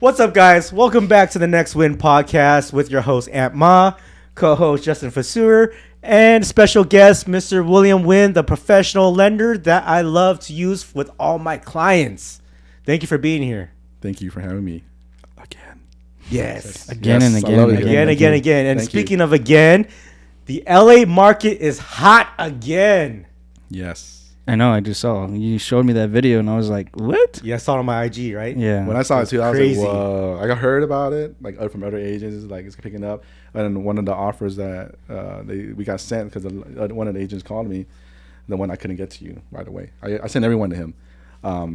What's up, guys? Welcome back to the Next Win podcast with your host, Aunt Ma, co-host Justin Vaseur, and special guest, Mr. William Wynn, the professional lender that I love to use with all my clients. Thank you for being here. Thank you for having me again. Yes. Again Yes, and I again love and it. again. Again. And Thank speaking of again, the LA market is hot again. Yes. I know, I just saw. You showed me that video and I was like, what? Yeah, I saw it on my IG, right? Yeah. When I saw it too, I was crazy. like, whoa. I heard about it, like from other agents, like it's picking up. And one of the offers that we got sent, because one of the agents called me, the one I couldn't get to you right away. I sent everyone to him.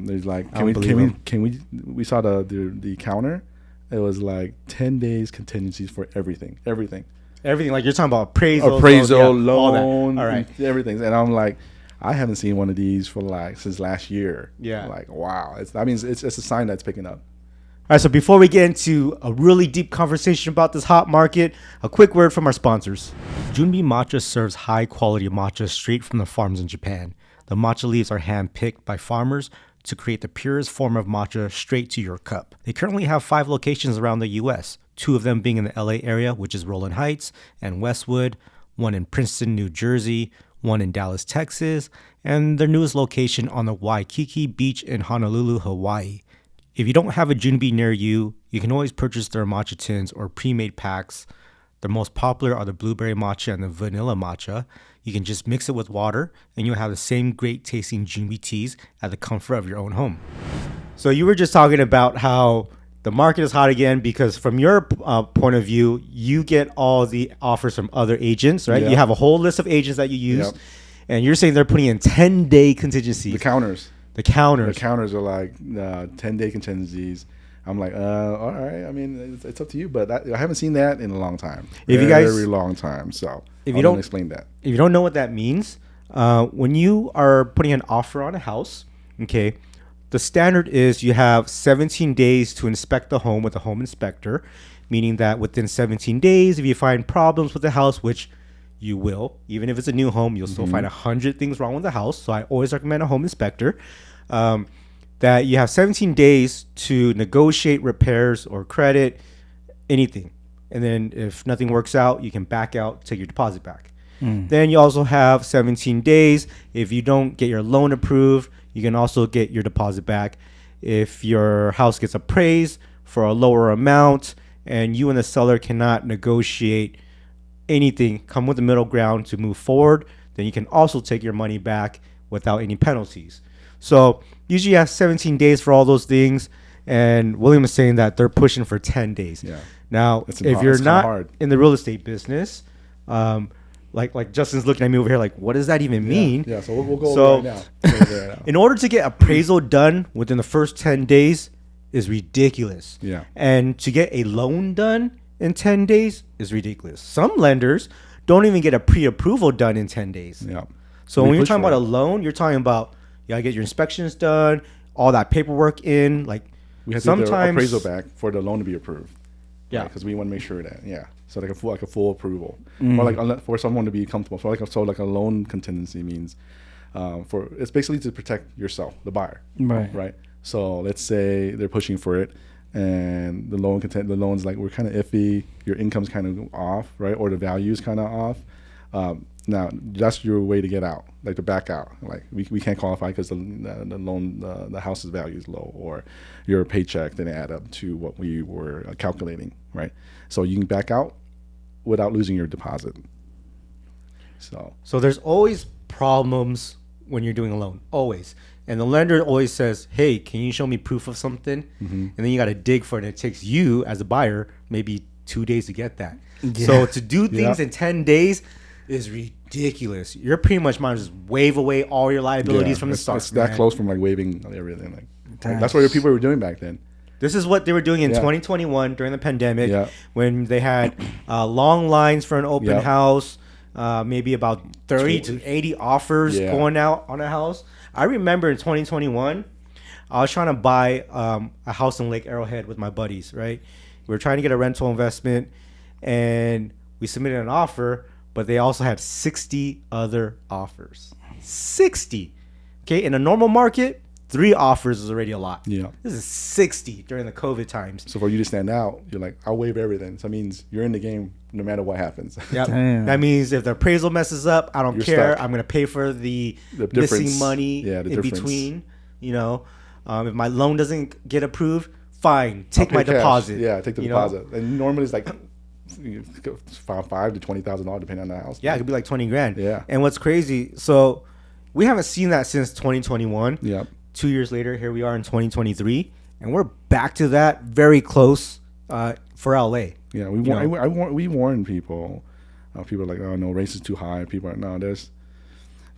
He's like, can we saw the counter. It was like 10 days contingencies for everything. Everything, like you're talking about appraisal, Loan, all right. Everything. And I'm like, I haven't seen one of these for since last year. Yeah. Like, wow. It's a sign that's picking up. All right, so before we get into a really deep conversation about this hot market, a quick word from our sponsors. Junbi Matcha serves high-quality matcha straight from the farms in Japan. The matcha leaves are hand-picked by farmers to create the purest form of matcha straight to your cup. They currently have 5 locations around the U.S., 2 of them being in the LA area, which is Roland Heights and Westwood, 1 in Princeton, New Jersey, 1 in Dallas, Texas, and their newest location on the Waikiki Beach in Honolulu, Hawaii. If you don't have a Junbi near you, you can always purchase their matcha tins or pre-made packs. The most popular are the blueberry matcha and the vanilla matcha. You can just mix it with water and you'll have the same great tasting Junbi teas at the comfort of your own home. So you were just talking about how the market is hot again because from your point of view, you get all the offers from other agents, right? Yeah. You have a whole list of agents that you use. Yep. And you're saying they're putting in 10-day contingencies. The counters. The counters. The counters are like 10-day contingencies. I'm like, all right. I mean, it's up to you, but I haven't seen that in a long time. Very long time. So if you don't explain that, if you don't know what that means, when you are putting an offer on a house, okay, the standard is you have 17 days to inspect the home with a home inspector, meaning that within 17 days, if you find problems with the house, which you will, even if it's a new home, you'll still find 100 things wrong with the house. So I always recommend a home inspector. That you have 17 days to negotiate repairs or credit, anything. And then if nothing works out, you can back out, take your deposit back. Then you also have 17 days. If you don't get your loan approved, you can also get your deposit back. If your house gets appraised for a lower amount and you and the seller cannot negotiate anything, come with the middle ground to move forward, then you can also take your money back without any penalties. So usually you have 17 days for all those things, and William is saying that they're pushing for 10 days. Yeah. Now, if you're not in the real estate business, like Justin's looking at me over here like, what does that even mean? Yeah, so we'll go over right now. In order to get appraisal done within the first 10 days is ridiculous. Yeah. And to get a loan done in 10 days is ridiculous. Some lenders don't even get a pre-approval done in 10 days. Yeah. So when you're talking about a loan, you're talking about you gotta get your inspections done, all that paperwork in. Like we have sometimes to get the appraisal back for the loan to be approved. Yeah, because we want to make sure that so like a full approval, or like for someone to be comfortable. So like a loan contingency means it's basically to protect yourself, the buyer. Right. So let's say they're pushing for it, and the loan's like we're kind of iffy. Your income's kind of off, right, or the value's kind of off. Now that's your way to get out, like to back out. Like we can't qualify because the loan, the house's value is low, or your paycheck didn't add up to what we were calculating, right? So you can back out without losing your deposit. So there's always problems when you're doing a loan, always. And the lender always says, hey, can you show me proof of something? And then you got to dig for it. And it takes you as a buyer maybe 2 days to get that. Yeah. So to do things in 10 days is ridiculous. You're pretty much might just wave away all your liabilities from the start. It's that close from like waiving everything. Like that's what people were doing back then. This is what they were doing in 2021 during the pandemic when they had long lines for an open house, maybe about 30 to 80 offers going out on a house. I remember in 2021, I was trying to buy a house in Lake Arrowhead with my buddies, right? We were trying to get a rental investment, and we submitted an offer, but they also had 60 other offers. 60. Okay, in a normal market, 3 offers is already a lot. Yeah. This is 60 during the COVID times. So for you to stand out, you're like, I'll waive everything. So that means you're in the game no matter what happens. Yep. That means if the appraisal messes up, I don't You're care. stuck. I'm going to pay for the difference. missing money Yeah, the in difference. between. You know, if my loan doesn't get approved, fine, take I'll my pay cash. deposit. Yeah, take the you deposit. And normally it's like $5,000 to $20,000 depending on the house. Yeah, it could be like 20 grand. Yeah. And what's crazy, so we haven't seen that since 2021. Yeah. 2 years later, here we are in 2023, and we're back to that, very close for LA. Yeah, we warn people. People are like, oh no, race is too high. People are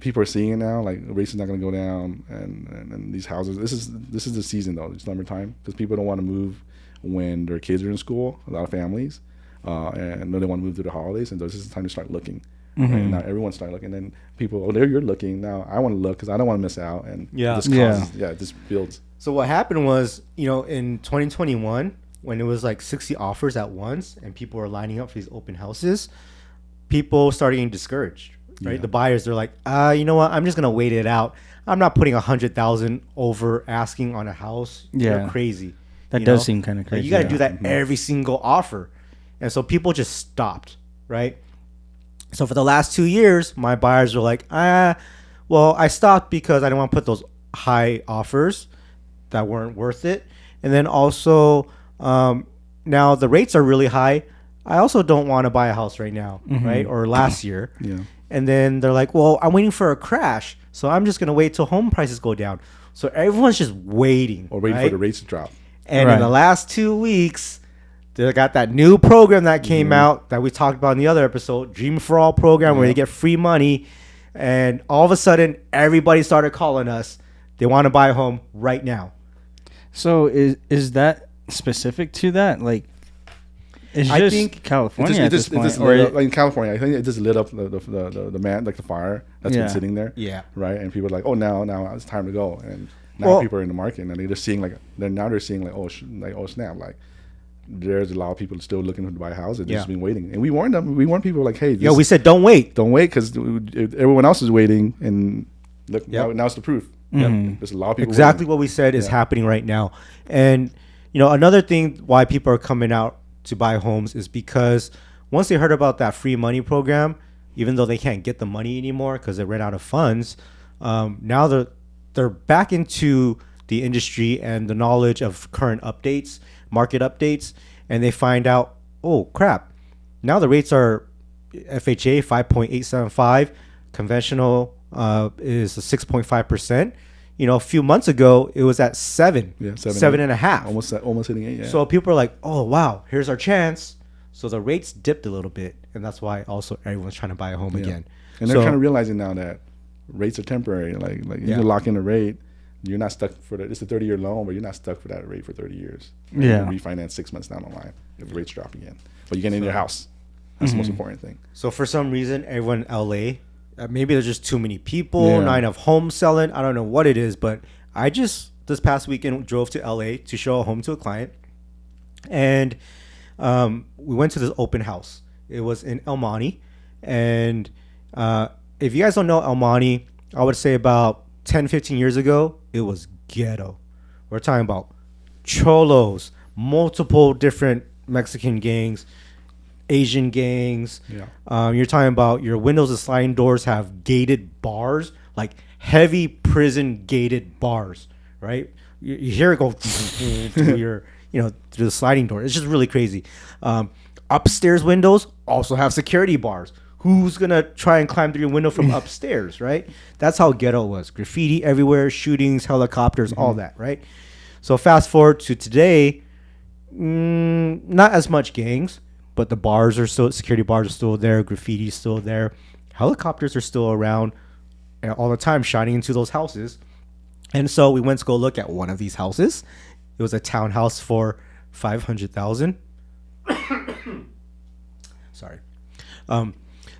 people are seeing it now. Like race is not going to go down, and these houses. This is the season though. It's summertime because people don't want to move when their kids are in school. A lot of families, and then they want to move through the holidays, and this is the time to start looking. Mm-hmm. Right? Now everyone started looking, and people, oh, there you're looking. Now I want to look because I don't want to miss out, and this builds. So what happened was, in 2021, when it was like 60 offers at once, and people were lining up for these open houses, people started getting discouraged. Right, Yeah. the buyers, they're like, you know what? I'm just gonna wait it out. I'm not putting 100,000 over asking on a house. Yeah. You're crazy. That does seem kind of Like, crazy. you got to do that Mm-hmm. every single offer, and so people just stopped. Right. So for the last 2 years, my buyers were like, well, I stopped because I didn't want to put those high offers that weren't worth it, and then also now the rates are really high. I also don't want to buy a house right now, right? Or last year. Yeah. And then they're like, well, I'm waiting for a crash, so I'm just going to wait till home prices go down. So everyone's just waiting. Or waiting for the rates to drop. And in the last 2 weeks, they got that new program that came out that we talked about in the other episode, Dream for All program, where you get free money. And all of a sudden, everybody started calling us. They want to buy a home right now. So is that specific to that? Like, it's I just think California It at this point. like in California, I think it just lit up the man, like the fire that's been sitting there. Yeah. Right. And people are like, oh, now it's time to go. And now people are in the market, and they're seeing they're seeing oh snap, like there's a lot of people still looking to buy houses. They've just been waiting. And we warned them. We warned people like, hey, we said don't wait. Don't wait because everyone else is waiting, and look now it's the proof. There's a lot of people. Exactly waiting. what we said is happening right now. And another thing why people are coming out to buy homes is because once they heard about that free money program, even though they can't get the money anymore because they ran out of funds, now they're back into the industry and the knowledge of current updates, market updates, and they find out, oh crap, now the rates are FHA 5.875, conventional is 6.5%. A few months ago it was at 7.5, almost hitting 8. Yeah. So people are like, oh wow, here's our chance. So the rates dipped a little bit, and that's why also everyone's trying to buy a home again. And they're kind of realizing now that rates are temporary. Like you can lock in a rate. You're not stuck it's a 30-year loan, but you're not stuck for that rate for 30 years. Yeah. You can refinance 6 months down the line if the rates drop again. But you get in your house. That's the most important thing. So for some reason, everyone in LA, maybe there's just too many people, not enough homes selling. I don't know what it is, but I just this past weekend drove to LA to show a home to a client, and we went to this open house. It was in El Monte, and if you guys don't know El Monte, I would say about 10, 15 years ago, it was ghetto. We're talking about cholos, multiple different Mexican gangs, Asian gangs. You're talking about your windows and sliding doors have gated bars, like heavy prison gated bars, right? You hear it go through your, through the sliding door. It's just really crazy. Upstairs windows also have security bars. Who's gonna try and climb through your window from upstairs, right? That's how ghetto it was. Graffiti everywhere, shootings, helicopters, all that, right? So fast forward to today, not as much gangs, but the security bars are still there, graffiti's still there, helicopters are still around all the time, shining into those houses. And so we went to go look at one of these houses. It was a townhouse for $500,000. Sorry.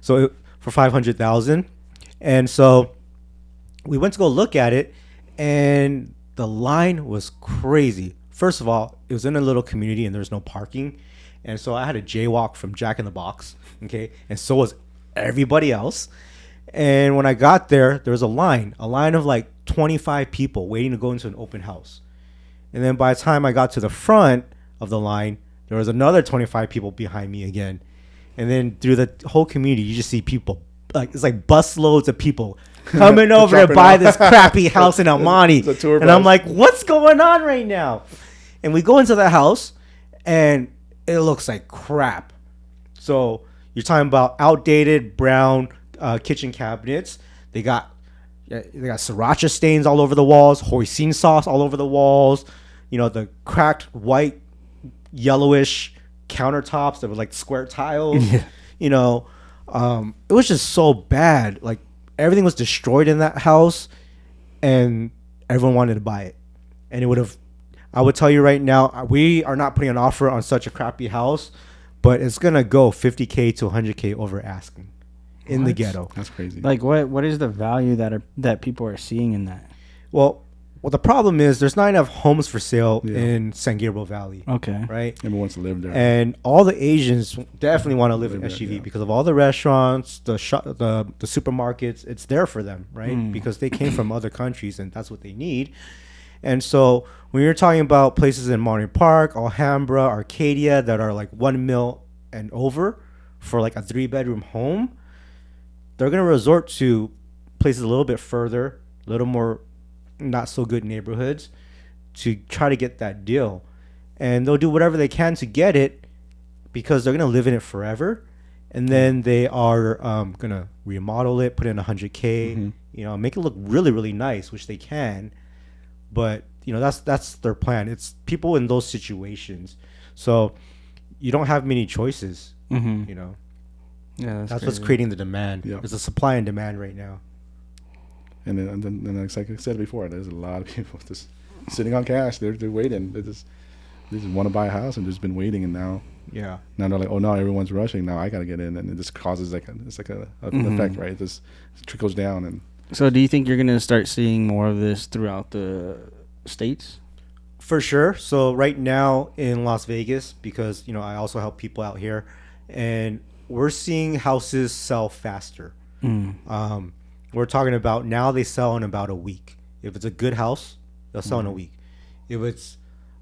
For $500,000, and so we went to go look at it, and the line was crazy. First of all, it was in a little community, and there's no parking, and so I had to jaywalk from Jack in the Box, okay, and so was everybody else. And when I got there, there was a line of like 25 people waiting to go into an open house. And then by the time I got to the front of the line, there was another 25 people behind me again. And then through the whole community, you just see people, like it's like busloads of people coming over to buy this crappy house in Almani. And I'm like, what's going on right now? And we go into the house, and it looks like crap. So you're talking about outdated brown kitchen cabinets. They got sriracha stains all over the walls, hoisin sauce all over the walls. You know, the cracked white, yellowish countertops that were like square tiles. Yeah. You know, it was just so bad. Like everything was destroyed in that house, and everyone wanted to buy it. And it would have. I would tell you right now, we are not putting an offer on such a crappy house, but it's gonna go $50K to $100K over asking in the ghetto. That's crazy. Like what is the value that people are seeing in that? Well, the problem is there's not enough homes for sale in San Gabriel Valley. Okay. Right? Everyone wants to live there. And all the Asians definitely want to live in SGV because of all the restaurants, the supermarkets. It's there for them, right? Because they came from other countries and that's what they need. And so when you're talking about places in Monterey Park, Alhambra, Arcadia that are like $1 million and over for like a 3-bedroom home, they're going to resort to places a little bit further, a little more not so good neighborhoods to try to get that deal. And they'll do whatever they can to get it because they're going to live in it forever. And then they are going to remodel it, put in $100K, you know, make it look really, really nice, which they can. But, you know, that's their plan. It's people in those situations. So you don't have many choices, you know. Yeah, that's what's creating the demand. Yep. There's a supply and demand right now. And then like I said before, there's a lot of people just sitting on cash. They're waiting. They just want to buy a house and just been waiting. And now they're like, oh no, everyone's rushing. Now I got to get in, and it just causes an effect, right? It just trickles down. And so, do you think you're gonna start seeing more of this throughout the states? For sure. So right now in Las Vegas, because you know I also help people out here, and we're seeing houses sell faster. We're talking about now they sell in about a week. If it's a good house, they'll sell in a week. If it's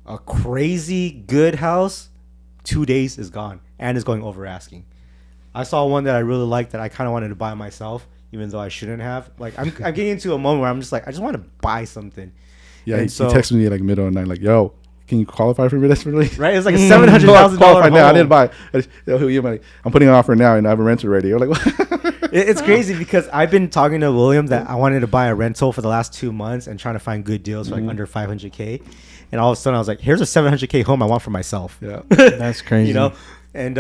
a crazy good house, 2 days is gone and is going over asking. I saw one that I really liked that I kind of wanted to buy myself, even though I shouldn't have. Like I'm getting into a moment where I'm just like, I just want to buy something. Yeah, he texted me like middle of the night, like, yo, can you qualify for this release? Right? It's like a $700,000 home. Now. I didn't buy it. I'm putting an offer now and I have a rental already. You're like, what? It's crazy because I've been talking to William that I wanted to buy a rental for the last 2 months and trying to find good deals for like under $500K. And all of a sudden I was like, here's a $700K home I want for myself. Yeah. That's crazy. You know? And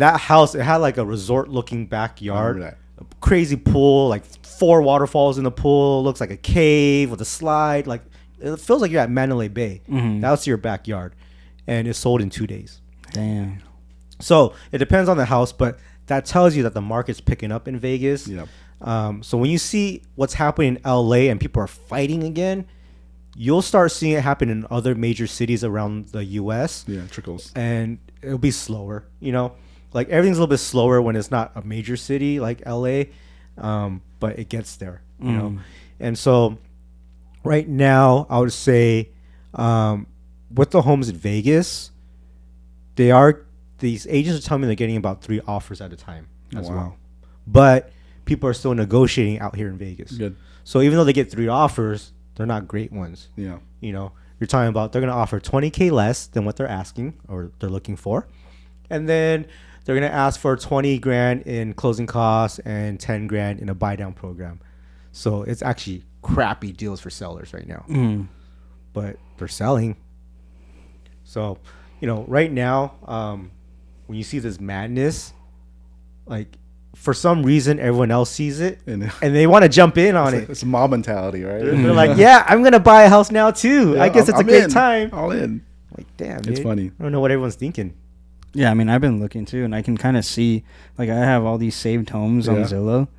that house, it had like a resort looking backyard, a crazy pool, like 4 waterfalls in the pool, looks like a cave with a slide. Like it feels like you're at Mandalay Bay. That's your backyard. And it sold in 2 days. Damn. So it depends on the house, but that tells you that the market's picking up in Vegas. Yep. So when you see what's happening in LA and people are fighting again, you'll start seeing it happen in other major cities around the US. Yeah, trickles. And it'll be slower, you know? Like everything's a little bit slower when it's not a major city like LA, but it gets there, you know? And so right now, I would say with the homes in Vegas, these agents are telling me they're getting about 3 offers at a time as well. But people are still negotiating out here in Vegas. Good. So even though they get 3 offers, they're not great ones. Yeah. You know, you're talking about they're going to offer $20K less than what they're asking or they're looking for. And then they're going to ask for $20,000 in closing costs and $10,000 in a buy down program. So it's actually crappy deals for sellers right now. But they're selling. So, you know, right now, when you see this madness, like for some reason everyone else sees it and they want to jump in on it. It's a mob mentality, right? They're like, yeah, I'm gonna buy a house now too. I guess it's a great time. All in. Like, damn, it's funny. I don't know what everyone's thinking. Yeah, I mean, I've been looking too, and I can kind of see, like, I have all these saved homes on Zillow,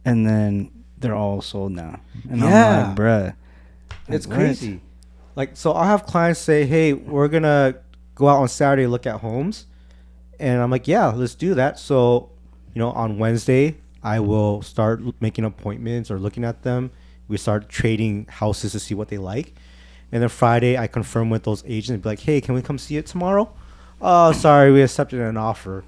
and then they're all sold now. And I'm like, bruh, it's crazy. Like, so I'll have clients say, hey, we're gonna go out on Saturday, look at homes. And I'm like, yeah, let's do that. So, you know, on Wednesday, I will start making appointments or looking at them. We start trading houses to see what they like. And then Friday, I confirm with those agents and be like, hey, can we come see it tomorrow? Oh, sorry, we accepted an offer.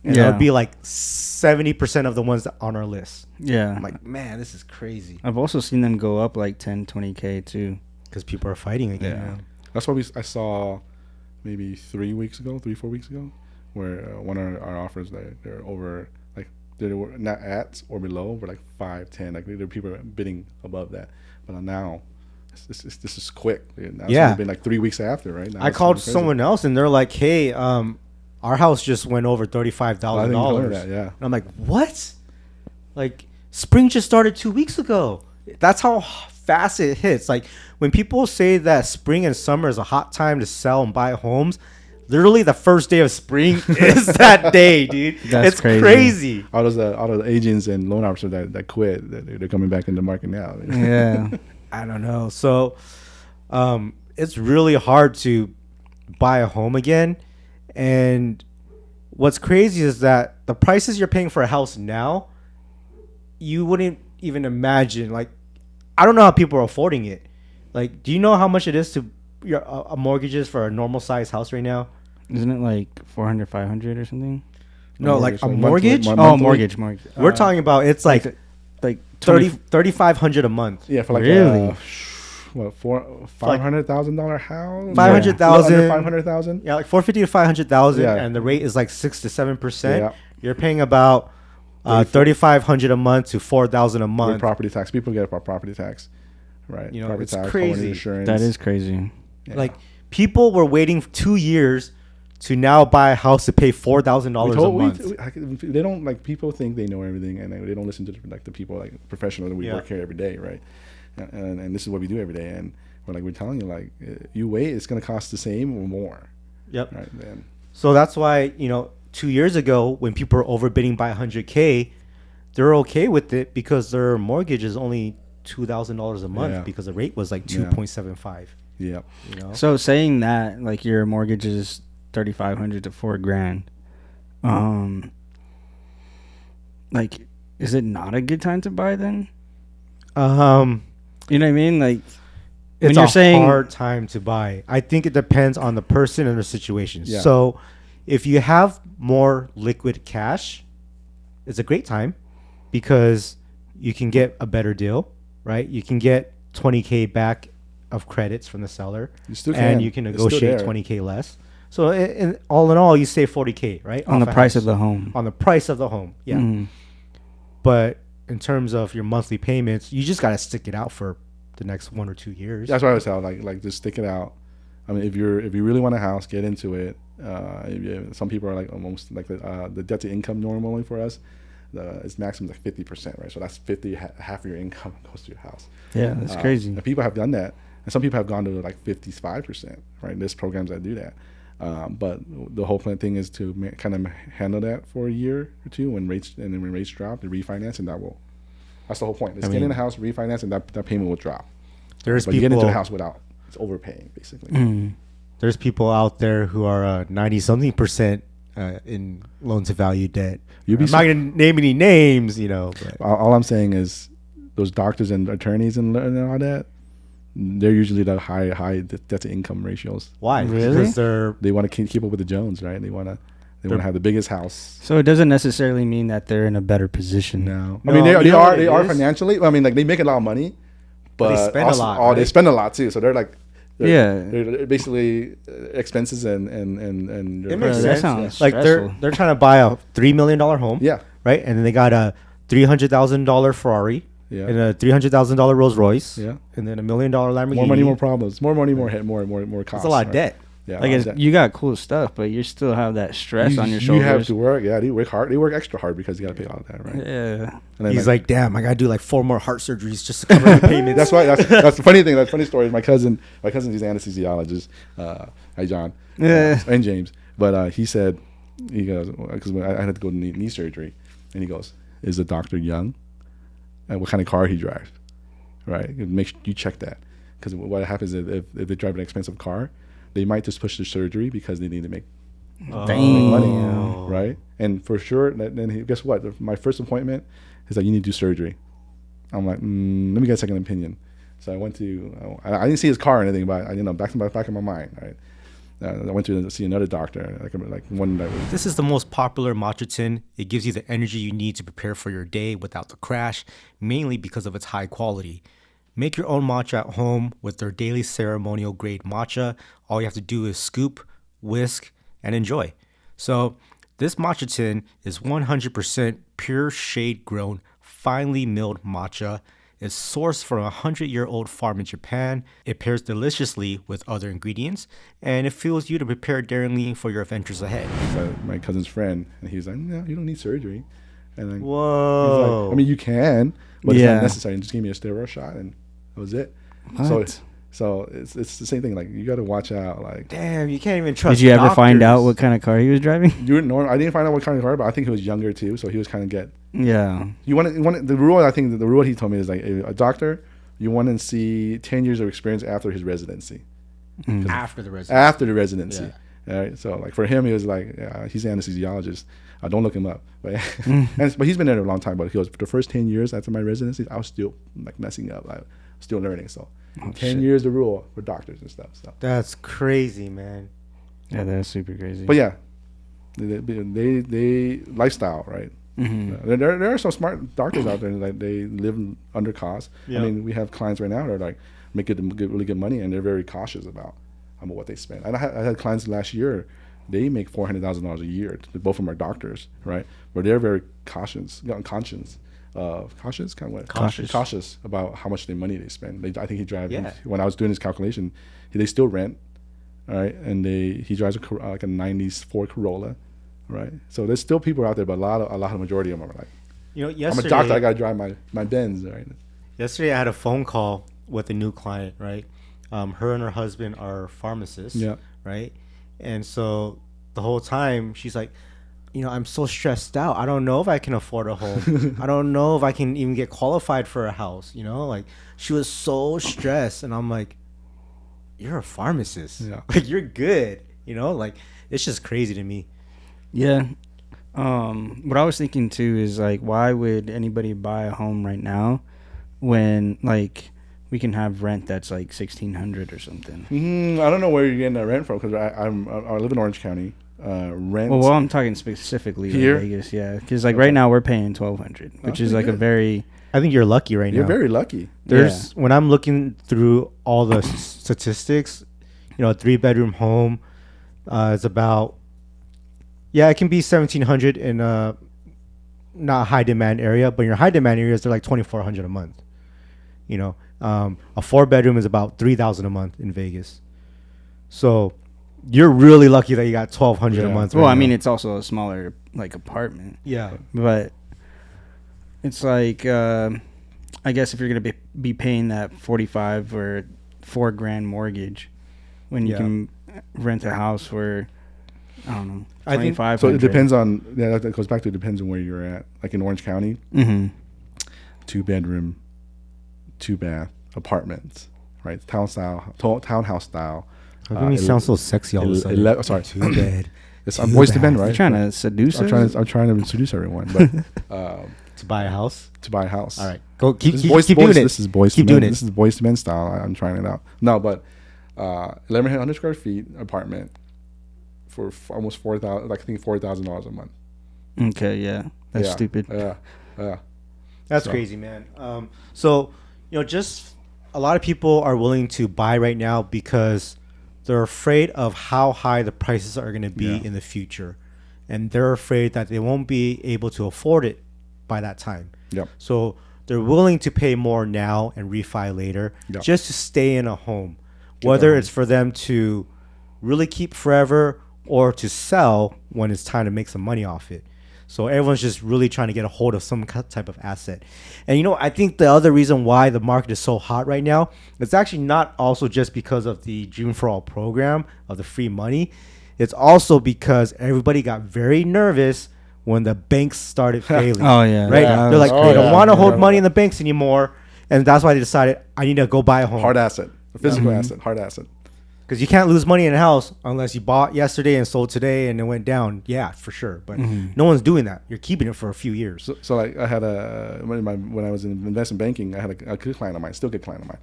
And it'll be like 70% of the ones that on our list. Yeah. I'm like, man, this is crazy. I've also seen them go up like 10, 20K too. Because people are fighting again. Yeah. That's why I saw maybe 4 weeks ago, where one of our offers, they're over, like, they were not at or below, but like 5, 10. Like, there were people bidding above that. But now, this is quick. Now it's been like 3 weeks after, right? Now I called someone else, and they're like, hey, our house just went over $35,000. Yeah. And I'm like, what? Like, spring just started 2 weeks ago. That's how fast it hits. Like, when people say that spring and summer is a hot time to sell and buy homes, literally the first day of spring is that day, dude. It's crazy. All those agents and loan officers that quit, they're coming back in the market now. Yeah. I don't know. So, it's really hard to buy a home again. And what's crazy is that the prices you're paying for a house now, you wouldn't even imagine. Like, I don't know how people are affording it. Like, do you know how much it is to your mortgages for a normal size house right now? Isn't it like 400, 500 or something? No, like a mortgage? Mortgage. We're talking about, it's like 3,500 a month. Yeah, for like really? $500,000 house? 500,000. Under 500,000? Yeah, like 450 to 500,000, Yeah. and the rate is like 6 to 7%. Yeah. You're paying about 3,500 a month to 4,000 a month. With property tax, people get our property tax, right? You know, property it's tax, crazy. Insurance. That is crazy. Yeah. Like, people were waiting 2 years to now buy a house to pay $4,000 a month. They don't, like, people think they know everything, and they don't listen to the people, like, professionals that we work here every day, right? And this is what we do every day, and we're telling you, like, you wait, it's going to cost the same or more. Yep. Right then. So that's why, 2 years ago, when people were overbidding by $100K, they're okay with it because their mortgage is only $2,000 a month because the rate was like 2.75. Yeah. So saying that, like, your mortgage is $3,500 to $4,000, like, is it not a good time to buy then? You know what I mean? Like, it's a hard time to buy. I think it depends on the person and the situation. Yeah. So if you have more liquid cash, it's a great time because you can get a better deal, right? You can get 20K back of credits from the seller, and you can negotiate 20K less. So all in all, you save 40K, right? On the price of the home. On the price of the home, yeah. Mm. But in terms of your monthly payments, you just got to stick it out for the next 1 or 2 years. That's what I was saying. Like just stick it out. I mean, if you really want a house, get into it. Some people are like almost like the debt to income normally for us. It's maximum like 50%, right? So that's 50, half of your income goes to your house. Yeah, that's crazy. And people have done that, and some people have gone to like 55%, right? There's programs that do that. But the whole thing is to kind of handle that for a year or two when rates drop, to refinance, and that's the whole point. Let's get in the house, refinance, and that payment will drop. But you get into the house without, it's overpaying basically. Mm. There's people out there who are 90-something% in loan to value debt. I'm not going to name any names, But. All I'm saying is those doctors and attorneys and all that, they're usually the high debt to income ratios. Why? Really? Because they want to keep up with the Jones, right? They want to have the biggest house. So it doesn't necessarily mean that they're in a better position. No. I mean, they are financially. I mean, like, they make a lot of money, but they spend a lot. Right? They spend a lot too. So they're basically expenses and it makes sense. Like they're trying to buy a $3 million home. Yeah. Right, and then they got a $300,000 Ferrari. Yeah. And a $300,000 Rolls Royce. Yeah. And then $1 million Lamborghini. More money, more problems. More money, more hit, more costs. It's a lot of debt. Yeah. Like you got cool stuff, but you still have that stress on your shoulders. You have to work. Yeah, they work hard. They work extra hard because you got to pay all of that, right? Yeah. And then he's like, damn, I got to do like 4 more heart surgeries just to cover the payments. That's why. That's the funny thing. That funny story is my cousin's anesthesiologist. Hi, John. Yeah. And James. But he said, he goes, because I had to go to knee surgery, and he goes, is the doctor young? And what kind of car he drives? Right? Make sure you check that, because what happens is if they drive an expensive car, they might just push the surgery because they need to make money, right? And for sure, then guess what? My first appointment, He's like, you need to do surgery. I'm like, let me get a second opinion. So I went to, I didn't see his car or anything, but back in my mind, right? I went to see another doctor, like one that was. This is the most popular matcha tin. It gives you the energy you need to prepare for your day without the crash, mainly because of its high quality. Make your own matcha at home with their daily ceremonial grade matcha. All you have to do is scoop, whisk, and enjoy. So this matcha tin is 100% pure shade-grown, finely milled matcha. It's sourced from a 100-year-old farm in Japan. It pairs deliciously with other ingredients, and it fuels you to prepare daringly for your adventures ahead. So my cousin's friend, and he was like, no, you don't need surgery. And like, whoa. Like, I mean, you can, but it's not necessary. Just give me a steroid shot, and that was it. What? So it's the same thing. Like, you got to watch out. Like, damn, you can't even trust. Did you ever find out what kind of car he was driving? I didn't find out what kind of car, but I think he was younger too, so he was kind of get. Yeah. You want the rule. I think the rule he told me is like a doctor. You want to see 10 years of experience after his residency. After the residency. After the residency. Yeah. All right. So like for him, he was like, he's an anesthesiologist. Don't look him up. But but he's been there a long time. But he goes, for the first 10 years after my residency, I was still like messing up. I was still learning. So 10 years the rule for doctors and stuff. So that's crazy, man. Yeah, that's super crazy. But yeah, they lifestyle, right? Mm-hmm. There are some smart doctors out there that they live under cost. Yep. I mean, we have clients right now that are like make really good money, and they're very cautious about what they spend. And I had clients last year, they make $400,000 a year. Both of them are doctors, right? But they're very cautious about how much money they spend. I think he drives. Yeah. When I was doing his calculation, they still rent, all right, and he drives like a '90s Ford Corolla. Right, so there's still people out there, but a lot of majority of them are like, yesterday, I'm a doctor, I gotta drive my Benz, right? Yesterday, I had a phone call with a new client, right? Her and her husband are pharmacists, right? And so the whole time she's like, I'm so stressed out. I don't know if I can afford a home. I don't know if I can even get qualified for a house. Like she was so stressed, and I'm like, you're a pharmacist, like you're good, like it's just crazy to me. Yeah. What I was thinking too is like, why would anybody buy a home right now when like we can have rent that's like $1,600 or something? I don't know where you're getting that rent from, because I live in Orange County. Rent. Well, I'm talking specifically here, in Vegas, yeah, because like right now we're paying $1,200, which is like good. I think you're lucky right now. You're very lucky. When I'm looking through all the statistics, a 3-bedroom home is about. Yeah, it can be $1,700 in a not high demand area, but in your high demand areas, they're like $2,400 a month. A 4-bedroom is about $3,000 a month in Vegas. So you're really lucky that you got $1,200 a month. Well, I mean, it's also a smaller like apartment. Yeah, but it's like I guess if you're gonna be paying that $45,000 or $4,000 mortgage, when you can rent a house for, I don't know, $2,500. So it depends on. Yeah, that goes back to, it depends on where you're at. Like in Orange County, 2-bedroom, 2-bath apartments, right? Townhouse style. How come you sound so sexy all of a sudden? Sorry, 2-bed. I'm voice to Ben, right? You're trying to seduce us? I'm trying to seduce everyone, but to buy a house. To buy a house. All right, go keep doing it. This is voice to Ben. This is voice to Ben style. I'm trying it out. No, but 1,100 square feet apartment for almost $4,000. Like I think $4,000 a month. Okay, yeah, that's stupid. Yeah. That's crazy, man. So just a lot of people are willing to buy right now because they're afraid of how high the prices are going to be in the future, and they're afraid that they won't be able to afford it by that time. Yep. So they're willing to pay more now and refi later just to stay in a home, whether it's for them to really keep forever or to sell when it's time to make some money off it. So everyone's just really trying to get a hold of some type of asset. And I think the other reason why the market is so hot right now, it's actually not also just because of the June for All program of the free money. It's also because everybody got very nervous when the banks started failing. Oh, yeah. Right? Yeah. They're like, they don't want to hold money in the banks anymore. And that's why they decided, I need to go buy a home. Hard asset. A physical asset. Hard asset. Because you can't lose money in a house unless you bought yesterday and sold today and it went down. Yeah, for sure. But no one's doing that. You're keeping it for a few years. So like I had when I was in investment banking, I had a good client of mine, still good client of mine.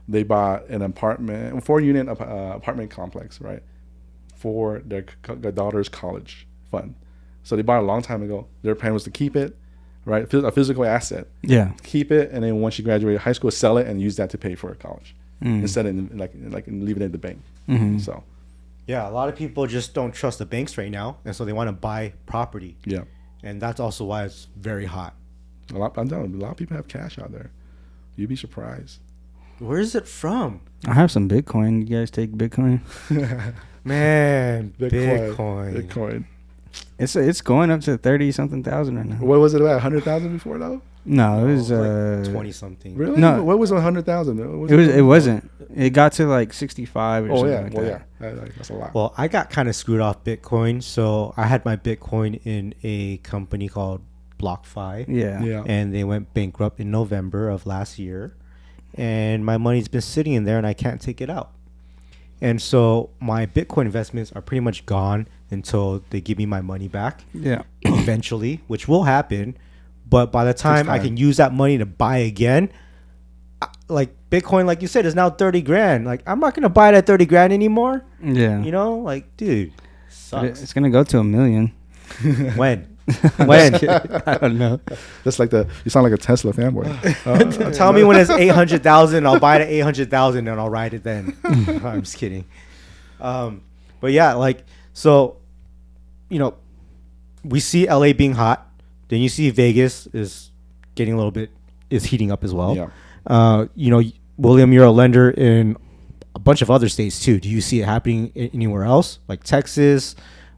They bought an apartment, 4-unit apartment complex, right, for their daughter's college fund. So they bought it a long time ago. Their plan was to keep it, right, a physical asset. Yeah. Keep it, and then once she graduated high school, sell it and use that to pay for her college. Instead of leaving it at the bank. So, yeah, a lot of people just don't trust the banks right now, and so they want to buy property. Yeah, and that's also why it's very hot. I'm telling you, a lot of people have cash out there. You'd be surprised. Where is it from? I have some Bitcoin. You guys take Bitcoin? Man, Bitcoin. It's going up to 30-something thousand right now. What was it about? 100,000 before though? No, it was like 20 something. Really? No, what was 100,000? It wasn't. It got to like 65 or something like that. Yeah, that's a lot. Well, I got kind of screwed off Bitcoin, so I had my Bitcoin in a company called BlockFi. Yeah. And they went bankrupt in November of last year, and my money's been sitting in there, and I can't take it out. And so my Bitcoin investments are pretty much gone until they give me my money back. Yeah. Eventually, which will happen. But by the time I can use that money to buy again, like Bitcoin, like you said, is now 30 grand. Like, I'm not going to buy it at 30 grand anymore. Yeah. You know, like, dude, sucks. It's going to go to $1 million. When? When? I don't know. That's like you sound like a Tesla fanboy. Tell me when it's 800,000, I'll buy it at 800,000 and I'll ride it then. I'm just kidding. But yeah, like, so, you know, we see LA being hot. Then you see Vegas is getting is heating up as well. Yeah. You know, William, you're a lender in a bunch of other states too. Do you see it happening anywhere else, like Texas,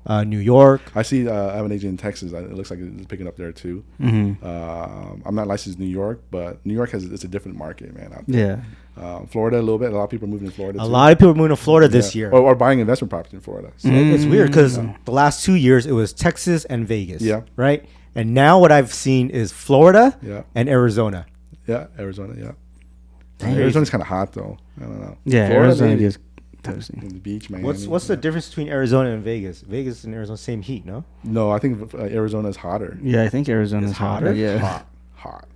New York? I see. I have an agent in Texas. It looks like it's picking up there too. I'm not licensed in New York, but New York it's a different market, man. Out there. Yeah. Florida a little bit. A lot of people are moving to Florida. A lot of people are moving to Florida this year, or buying investment property in Florida. So. It's weird because the last 2 years it was Texas and Vegas. Yeah. Right. And now what I've seen is Florida and Arizona. Yeah, Arizona, yeah. Arizona's kind of hot, though. I don't know. Yeah, Florida, Arizona gets toasty. The beach, Miami. What's the difference between Arizona and Vegas? Vegas and Arizona, same heat, no? No, I think Arizona is hotter. Yeah, I think Arizona's hotter. Yeah. Hot.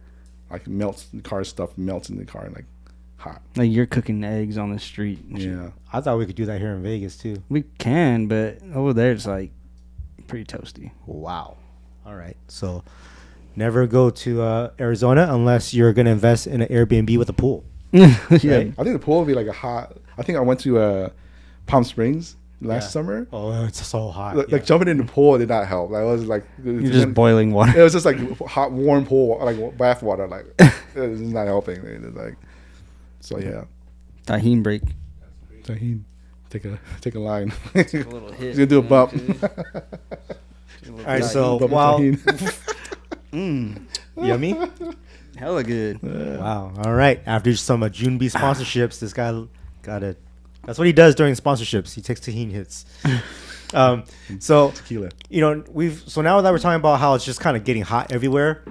Like melts, the car stuff melts in the car, like hot. Like you're cooking eggs on the street. Yeah. I thought we could do that here in Vegas, too. We can, but over there it's like pretty toasty. Wow. All right. So never go to Arizona unless you're going to invest in an Airbnb with a pool. Yeah. Right? I think the pool would be like I think I went to Palm Springs last summer. Oh, it's so hot. Like jumping in the pool did not help. Like, it was like You're just boiling water. It was just like hot, warm pool, like bath water. Like it's not helping. It's like, so yeah. Tahine break. Tahine, take a line. Take a little hit. He's gonna do a bump. All right, so while yummy, hella good. Wow. All right, after some June B sponsorships, this guy got it. That's what he does during sponsorships. He takes tahini hits. So Tequila. You know, now that we're talking about how it's just kind of getting hot everywhere,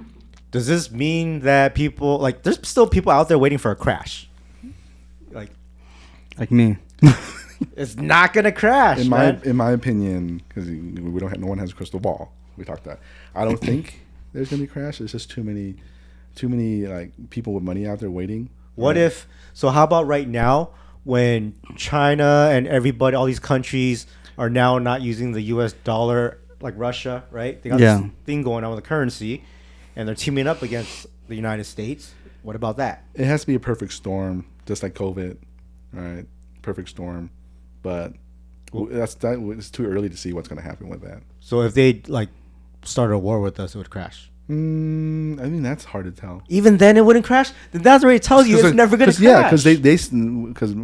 does this mean that people there's still people out there waiting for a crash? Like me. It's not gonna crash. In my opinion, because no one has a crystal ball. We talked that. I don't think there's gonna be a crash. There's just too many like people with money out there waiting. What if? So how about right now when China and everybody, all these countries are now not using the U.S. dollar, like Russia, right? They got this thing going on with the currency, and they're teaming up against the United States. What about that? It has to be a perfect storm, just like COVID, right? Perfect storm. But it's too early to see what's going to happen with that. So if they started a war with us, it would crash. I mean, that's hard to tell. Even then, it wouldn't crash. Then that's already tells you it's never going to crash. Yeah, because because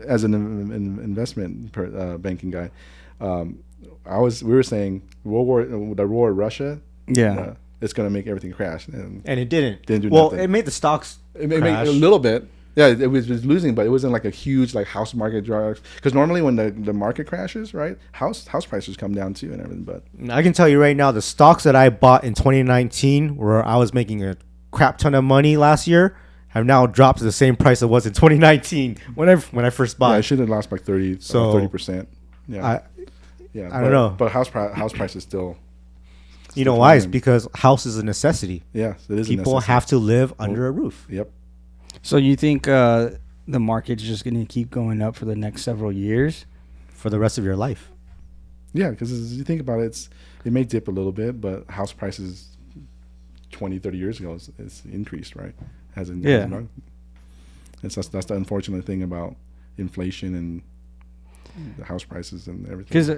as an investment banking guy, we were saying the war with Russia. Yeah, it's going to make everything crash, and it didn't. Didn't do well, nothing. It made the stocks. It made a little bit. Yeah, it was losing, but it wasn't like a huge house market drop. Because normally when the market crashes, right, house prices come down too and everything. But I can tell you right now, the stocks that I bought in 2019, where I was making a crap ton of money last year, have now dropped to the same price it was in 2019 when I first bought. Yeah, it should have lost like 30%. Yeah, I don't know. But house prices still. You know why? It's because house is a necessity. Yeah, it is. People have to live under a roof. Yep. So you think the market's just going to keep going up for the next several years? For the rest of your life. Yeah, because as you think about it, it may dip a little bit, but house prices 20, 30 years ago it's increased, right? Hasn't gone. That's the unfortunate thing about inflation and the house prices and everything. Because,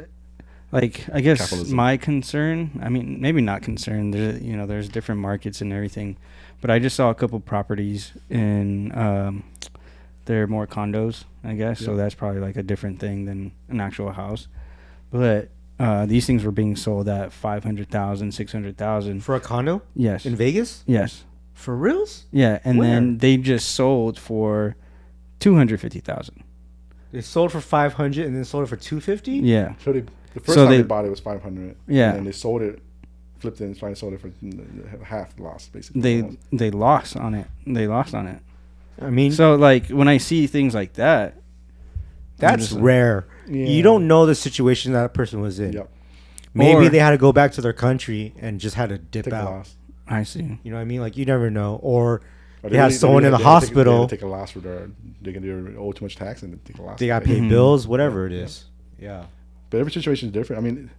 like, I guess Capitalism. my concern, I mean, maybe not concern, there's different markets and everything, but I just saw a couple properties in, they're more condos, I guess, so that's probably like a different thing than an actual house. But these things were being sold at $500,000, $600,000 For a condo? Yes. In Vegas? Yes. For reals? Yeah, and Where? then they just sold for $250,000. They sold for $500 and then sold it for $250? Yeah. So the first time they bought it was $500. Yeah. And then they sold it, flipped it, and finally sold it for half the loss, basically. They lost on it. I mean, so like when I see things like that, that's rare. Yeah. You don't know the situation that person was in. Yep. Maybe Or- they had to go back to their country and just had to dip Take a out. loss. I see. You know what I mean? Like, you never know. Or Or they had someone in the hospital. They take a loss for they can owe too much tax and take a loss. They got to pay bills, whatever it is. Yeah. But every situation is different. I mean,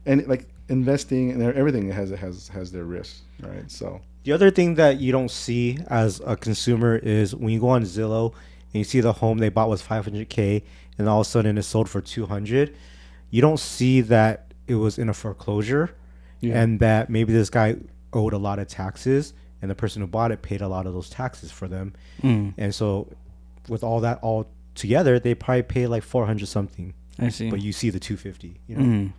and like investing and everything has their risks, right? So The other thing that you don't see as a consumer is when you go on Zillow and you see the home they bought was $500K and all of a sudden it's sold for $200, you don't see that it was in a foreclosure and that maybe this guy owed a lot of taxes and the person who bought it paid a lot of those taxes for them. And so with all that all together, they probably paid like 400 something. I see. But you see the 250, you know.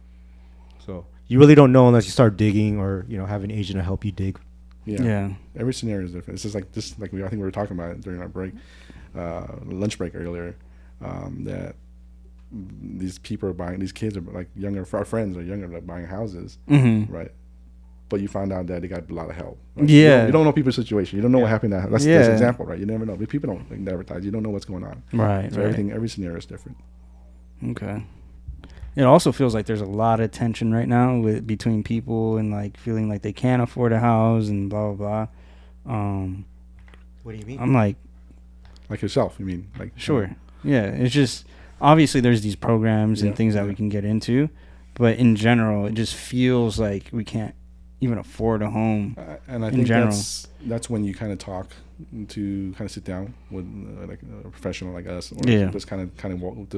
So you really don't know unless you start digging or, you know, have an agent to help you dig. Yeah. Every scenario is different. It's just like this, like I think we were talking about it during our break, lunch break earlier, that these people are buying, these kids are like younger, our friends are younger, like buying houses, right? But you find out that they got a lot of help. Right? Yeah. You don't know people's situation. You don't know what happened. That's an example, right? You never know. People don't like, advertise. You don't know what's going on. Right. So every scenario is different. Okay. It also feels like there's a lot of tension right now between people and like feeling like they can't afford a house and blah blah blah. What do you mean? I'm like yourself. You mean like sure. Yeah. It's just obviously there's these programs and things that we can get into, but in general, it just feels like we can't even afford a home. And I think that's when you kind of talk to kind of sit down with like a professional like us, or just kind of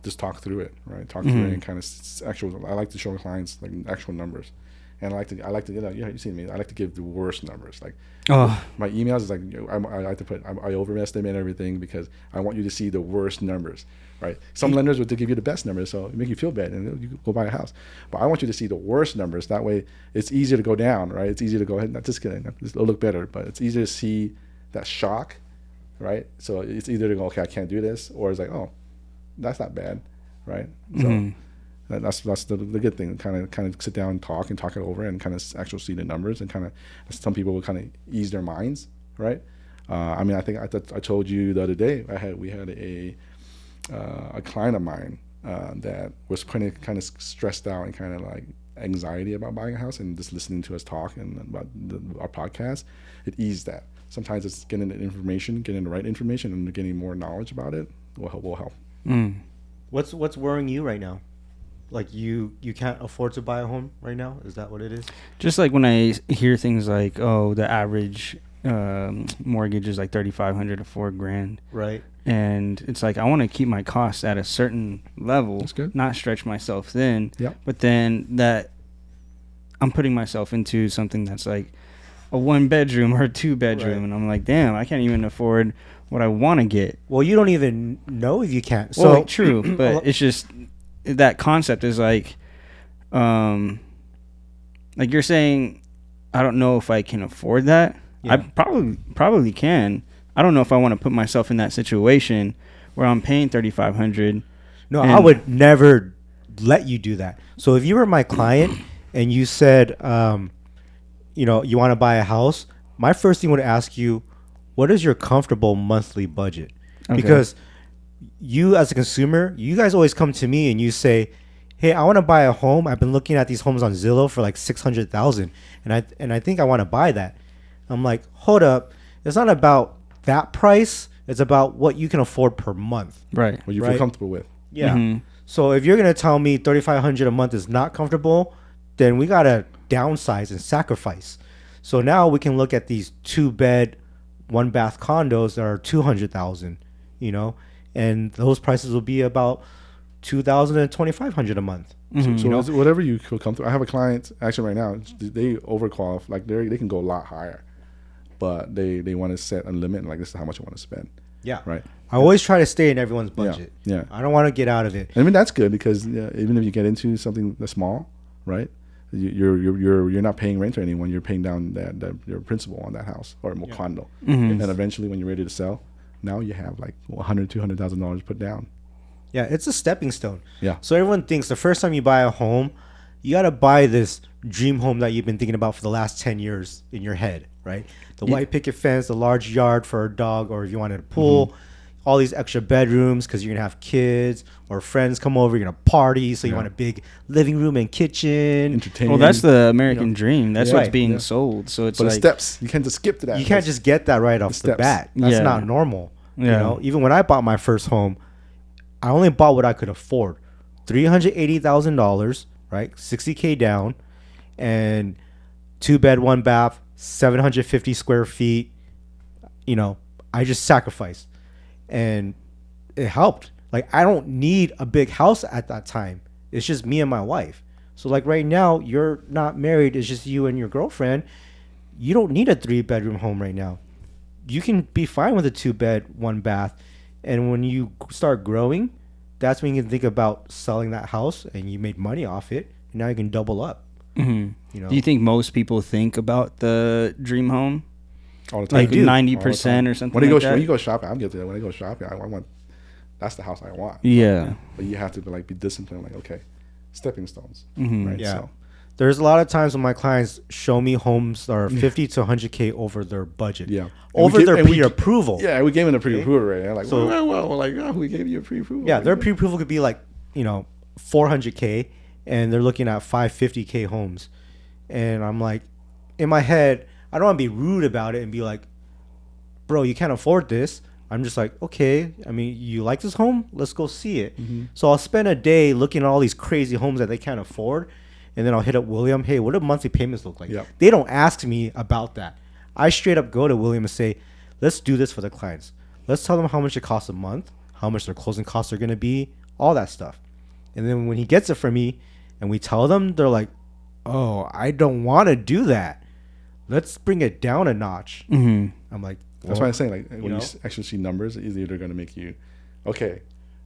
just talk through it, right? Talk through it and kind of I like to show clients like actual numbers, and I like to you see me. I like to give the worst numbers. Like my emails is like I like to put I overestimate everything because I want you to see the worst numbers. Right. Some lenders would give you the best numbers, so it make you feel bad, and you go buy a house. But I want you to see the worst numbers. That way, it's easier to go down. Right. It's easier to go ahead. Not just kidding. It'll look better, but it's easier to see that shock. Right. So it's either to go, okay, I can't do this, or it's like, oh, that's not bad. Right. So that's the good thing. Kind of sit down and talk it over, and kind of actually see the numbers, and kind of some people will kind of ease their minds. Right. I mean, I think I told you the other day we had a client of mine that was kind of stressed out and kind of like anxiety about buying a house, and just listening to us talk and about our podcast, it eased that. Sometimes it's getting the right information, and getting more knowledge about it will help. What's worrying you right now? Like you can't afford to buy a home right now? Is that what it is? Just like when I hear things like, oh, the average mortgage is like $3,500 to $4,000, right? And it's like I want to keep my costs at a certain level, That's good. Not stretch myself thin. Yep. But then that I'm putting myself into something that's like a 1-bedroom or a 2-bedroom, Right. and I'm like, damn, I can't even afford what I want to get. Well, you don't even know if you can't. So True, but it's just that concept is like you're saying, I don't know if I can afford that. Yeah. I probably can. I don't know if I want to put myself in that situation where I'm paying $3,500. No, I would never let you do that. So if you were my client and you said, you want to buy a house, my first thing would ask you, what is your comfortable monthly budget? Okay. Because you as a consumer, you guys always come to me and you say, hey, I want to buy a home. I've been looking at these homes on Zillow for like 600,000, and I think I want to buy that. I'm like, hold up, it's not about that price. It's about what you can afford per month. Right. What you feel comfortable with. Yeah. Mm-hmm. So if you're gonna tell me $3,500 a month is not comfortable, then we gotta downsize and sacrifice. So now we can look at these 2-bed, 1-bath condos that are 200,000, you know, and those prices will be about 2,000 and 2,500 a month. Mm-hmm. So whatever you feel comfortable. I have a client actually right now. They overqualify. Like they can go a lot higher, but they want to set a limit. Like, this is how much I want to spend. Yeah. Right. I always try to stay in everyone's budget. Yeah. I don't want to get out of it. I mean, that's good because even if you get into something that's small, right, you're not paying rent to anyone. You're paying down your principal on that house or condo, and then eventually when you're ready to sell, now you have like $100,000-$200,000 put down. Yeah, it's a stepping stone. Yeah. So everyone thinks the first time you buy a home, you got to buy this dream home that you've been thinking about for the last 10 years in your head, right? The white picket fence, the large yard for a dog, or if you wanted a pool, all these extra bedrooms because you're going to have kids or friends come over, you're going to party, so you want a big living room and kitchen. Entertainment. Well, that's the American dream. That's what's being sold. So it's but like... the steps. You can't just skip to that. You can't just get that right off the bat. That's not normal. Yeah. You know, even when I bought my first home, I only bought what I could afford. $380,000, right? $60K down, and 2-bed, 1-bath, 750 square feet. You know, I just sacrificed, and it helped. Like, I don't need a big house at that time. It's just me and my wife. So like right now, you're not married. It's just you and your girlfriend. You don't need a 3-bedroom home right now. You can be fine with a 2-bed, 1-bath. And when you start growing, that's when you can think about selling that house and you made money off it. And now you can double up. Mm-hmm. You know? Do you think most people think about the dream home? All the time. Like 90% or something when like that? When you go shopping, I'm guilty. When I go shopping, I want, that's the house I want. Yeah. But you have to be disciplined. Like, okay, stepping stones. Mm-hmm. Right? Yeah. So. There's a lot of times when my clients show me homes that are 50 to 100K over their budget. Yeah. Over their pre-approval. Yeah, we gave them a pre-approval, right? Yeah, like, so, we gave you a pre-approval. Yeah, their pre-approval could be like, 400K, and they're looking at 550K homes. And I'm like, in my head, I don't want to be rude about it and be like, bro, you can't afford this. I'm just like, okay, I mean, you like this home? Let's go see it. Mm-hmm. So I'll spend a day looking at all these crazy homes that they can't afford. And then I'll hit up William. Hey, what do monthly payments look like? Yep. They don't ask me about that. I straight up go to William and say, let's do this for the clients. Let's tell them how much it costs a month, how much their closing costs are going to be, all that stuff. And then when he gets it from me and we tell them, they're like, oh, I don't want to do that. Let's bring it down a notch. Mm-hmm. I'm like, well, that's why I'm saying, like, when you actually see numbers, it's either going to make you, okay,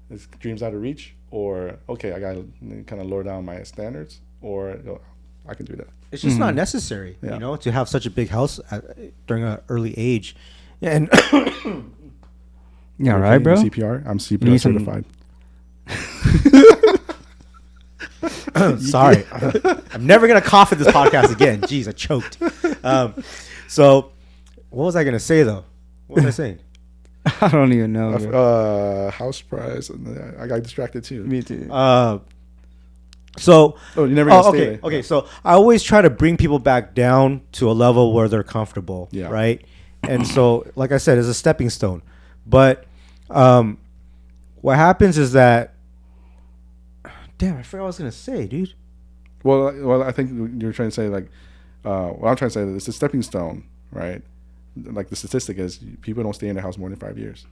this dream's out of reach, or, okay, I got to kind of lower down my standards, or I can do that. It's just not necessary, to have such a big house during an early age. And yeah, right, bro. CPR. I'm CPR certified. Sorry, I'm never gonna cough at this podcast again. Jeez, I choked. So, what was I gonna say though? What was I saying? I don't even know. House price, and I got distracted too. Me too. So, you never gonna stay there. Okay. So I always try to bring people back down to a level where they're comfortable, right? And so, like I said, it's a stepping stone. But what happens is that, damn, I forgot what I was gonna say, dude. Well, I think you're trying to say like, what I'm trying to say is it's a stepping stone, right? Like the statistic is, people don't stay in their house more than 5 years.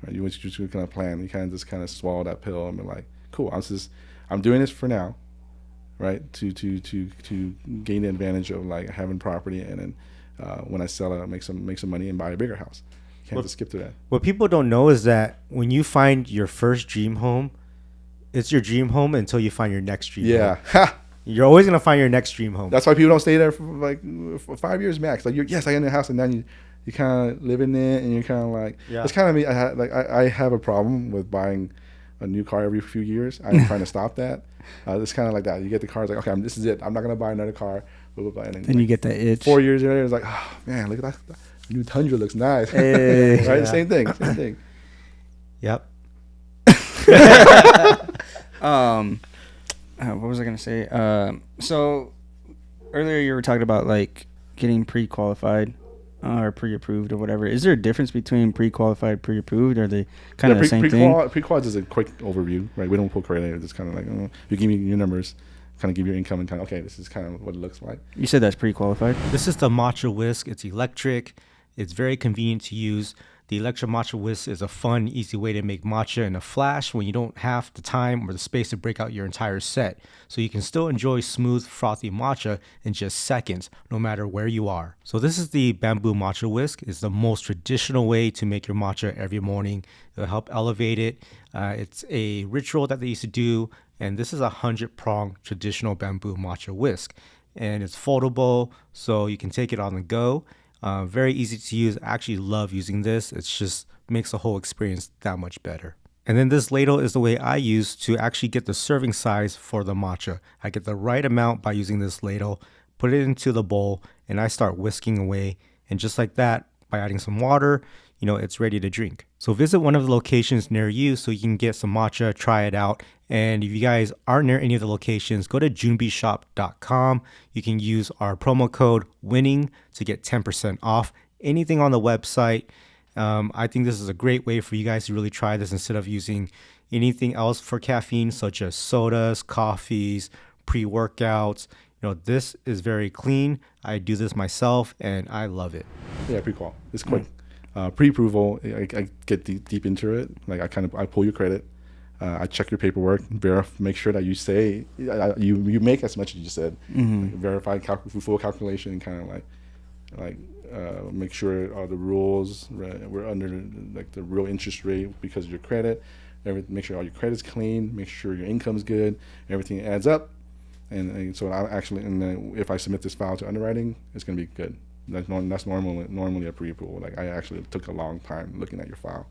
Right? You just kind of plan. You kind of swallow that pill and be like, cool, I'm doing this for now. Right, to gain the advantage of like having property, and then when I sell it, I'll make some money and buy a bigger house. You can't just skip to that. What people don't know is that when you find your first dream home, it's your dream home until you find your next dream home. Yeah. You're always gonna find your next dream home. That's why people don't stay there for 5 years max. Like, I get in the house, and then you kind of live in it, and you're kind of like, it's kind of me. I have a problem with buying a new car every few years. I'm trying to stop that. It's kind of like that. You get the car, it's like, okay, this is it. I'm not gonna buy another car. Blah, blah, blah. And then you get that itch. 4 years later, it's like, oh man, look at that. New Tundra looks nice. Hey. Right? Yeah. Same thing. Yep. What was I gonna say? So earlier you were talking about like getting pre-qualified or pre-approved or whatever. Is there a difference between pre-qualified, pre-approved? Or are they kind of the same thing? Pre-qual is a quick overview, right? We don't pull credit. It's kind of like, you give me your numbers, kind of give your income, and kind of, okay, this is kind of what it looks like. You said that's pre-qualified? This is the matcha whisk. It's electric. It's very convenient to use. The electric matcha whisk is a fun, easy way to make matcha in a flash when you don't have the time or the space to break out your entire set. So you can still enjoy smooth, frothy matcha in just seconds, no matter where you are. So this is the bamboo matcha whisk. It's the most traditional way to make your matcha every morning. It'll help elevate it. It's a ritual that they used to do, and this is a 100-prong traditional bamboo matcha whisk. And it's foldable, so you can take it on the go. Very easy to use. I actually love using this. It's just makes the whole experience that much better. And then this ladle is the way I use to actually get the serving size for the matcha. I get the right amount by using this ladle, put it into the bowl, and I start whisking away. And just like that, by adding some water, it's ready to drink. So visit one of the locations near you so you can get some matcha, try it out. And if you guys aren't near any of the locations, go to junbishop.com. You can use our promo code WINNING to get 10% off anything on the website. I think this is a great way for you guys to really try this instead of using anything else for caffeine, such as sodas, coffees, pre-workouts. This is very clean. I do this myself and I love it. Yeah, pre-qual. It's quick. Pre-approval, I get deep into it. Like I pull your credit. I check your paperwork, make sure that you say you make as much as you said. Like verify full calculation, and kind of like make sure all the rules we're under like the real interest rate because of your credit. Make sure all your credit's clean. Make sure your income's good. Everything adds up, and so then if I submit this file to underwriting, it's gonna be good. That's normally a pre-approval. Like I actually took a long time looking at your file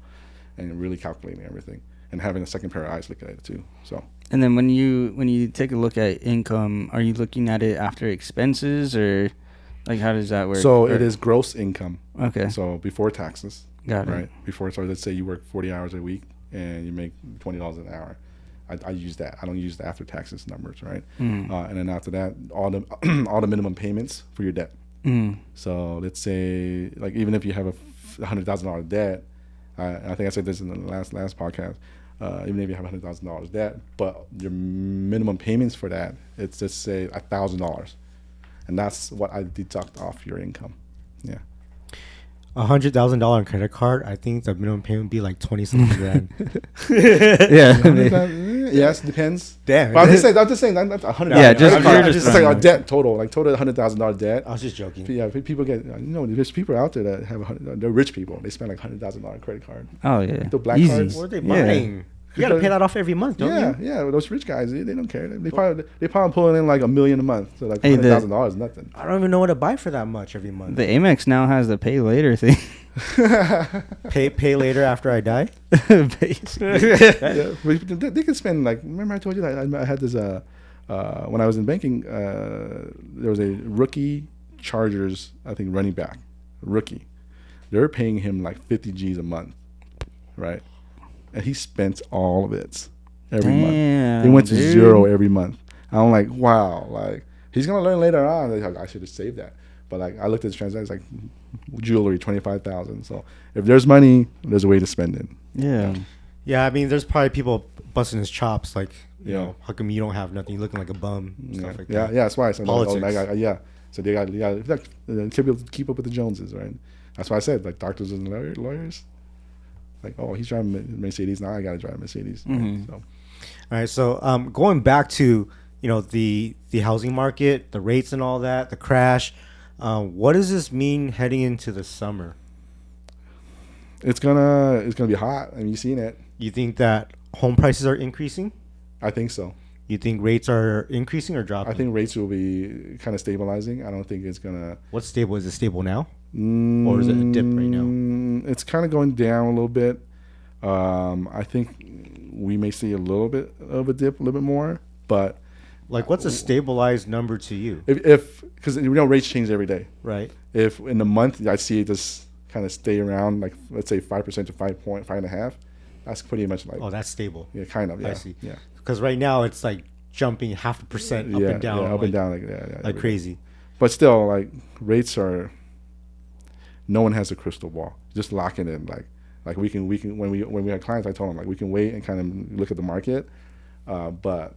and really calculating everything and having a second pair of eyes look at it too. So. And then when you take a look at income, are you looking at it after expenses or like how does that work? So it is gross income. Okay. So before taxes. Got it. Right. So let's say you work 40 hours a week and you make $20 an hour. I use that. I don't use the after taxes numbers, right? And then after that, all the minimum payments for your debt. So let's say, like, even if you have a $100,000 debt, I think I said this in the last podcast. Even if you have $100,000 debt, but your minimum payments for that, it's just say $1,000, and that's what I deduct off your income. Yeah. $100,000 credit card. I think the minimum payment would be like 20-something grand. Yes, depends. Damn. But I'm just saying that's $100. Yeah, just like our debt total, like total $100,000 debt. I was just joking. Yeah, people get there's people out there that have they're rich people. They spend like $100,000 credit card. Oh yeah. The black Easy. cards. What are they buying? You gotta pay that off every month, don't you? Yeah. Those rich guys, they don't care. They probably pulling in like $1 million a month. So like $100,000 is nothing. I don't even know what to buy for that much every month. The Amex now has the pay later thing. pay later after I die. Yeah, they can spend like. Remember I told you that I had this when I was in banking. There was a rookie Chargers, I think, running back, rookie. They're paying him like 50 G's a month, right? And he spent all of it every month. He went to zero every month. I'm like, wow, like he's gonna learn later on. Like, I should have saved that. But like I looked at the transactions, like jewelry, $25,000. So if there's money, there's a way to spend it. Yeah. Yeah, I mean, there's probably people busting his chops, like, you know, how come you don't have nothing? You're looking like a bum, stuff like that. Yeah, that's why I said Politics. yeah. So they got keep up with the Joneses, right? That's why I said like doctors and lawyers. Like, oh, he's driving Mercedes, now I gotta drive a Mercedes. Right? So. All right, so going back to the housing market, the rates and all that, the crash. What does this mean heading into the summer? It's gonna be hot. I mean, you've seen it. You think that home prices are increasing? I think so. You think rates are increasing or dropping? I think rates will be kind of stabilizing. I don't think it's gonna. What's stable? Is it stable now, or is it a dip right now? It's kind of going down a little bit. I think we may see a little bit of a dip, a little bit more, but Like, what's a stabilized number to you? If because rates change every day. Right. If in a month I see it just kind of stay around, like let's say 5% to 5.5, that's pretty much like. Oh, that's stable. Yeah, kind of. Yeah. I see. Yeah. Because right now it's like jumping 0.5% up and down. Yeah, up and down, like crazy. But still, like rates are. No one has a crystal ball. Just lock it in. Like we can when we have clients, I told them like we can wait and kind of look at the market, but